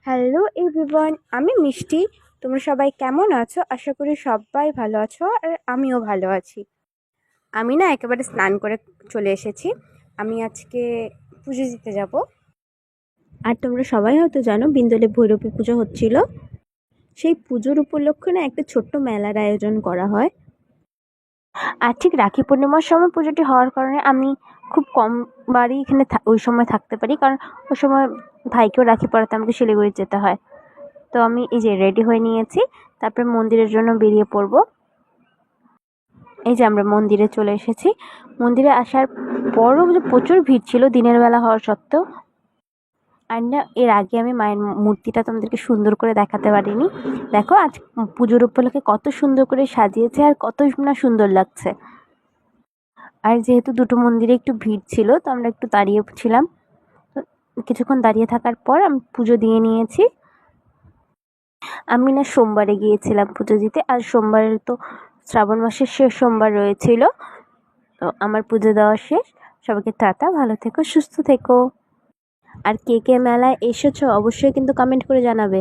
Hello everyone, আমি মিষ্টি। তোমরা সবাই কেমন আছো? আশা করি সবাই ভালো আছো, আর আমিও ভালো আছি। আমি না একেবারে স্নান করে চলে এসেছি। আমি আজকে পুজো দিতে যাব। আর তোমরা সবাই হয়তো জানো বিন্দলে ভৈরবী পুজো হচ্ছিল। সেই পুজোর উপলক্ষে না একটা ছোট্ট মেলার আয়োজন করা হয়। আর ঠিক রাখি পূর্ণিমার সময় পুজোটি হওয়ার কারণে আমি খুব কম বারই এখানে ওই সময় থাকতে পারি, কারণ ওই সময় ভাইকেও রাখি পরাতে আমাকে শিলিগুড়ি যেতে হয়। তো আমি এই যে রেডি হয়ে নিয়েছি, তারপরে মন্দিরের জন্য বেরিয়ে পড়ব। এই যে আমরা মন্দিরে চলে এসেছি। মন্দিরে আসার পরও যে প্রচুর ভিড় ছিল দিনের বেলা হওয়া সত্ত্বেও। আর না, এর আগে আমি মায়ের মূর্তিটা তোমাদেরকে সুন্দর করে দেখাতে পারিনি। দেখো আজ পুজোর উপলক্ষে কত সুন্দর করে সাজিয়েছে, আর কত না সুন্দর লাগছে। আর যেহেতু দুটো মন্দিরে একটু ভিড় ছিল, তো আমরা একটু দাঁড়িয়ে ছিলাম। কিছুক্ষণ দাঁড়িয়ে থাকার পর আমি পুজো দিয়ে নিয়েছি। আমি না সোমবারে গিয়েছিলাম পুজো দিতে, আর সোমবারে তো শ্রাবণ মাসের শেষ সোমবার রয়েছিল। তো আমার পুজো দেওয়া শেষ। সবাইকে টাটা, ভালো থেকো, সুস্থ থেকো। আর কে কে মেলায় এসেছো অবশ্যই কিন্তু কমেন্ট করে জানাবে।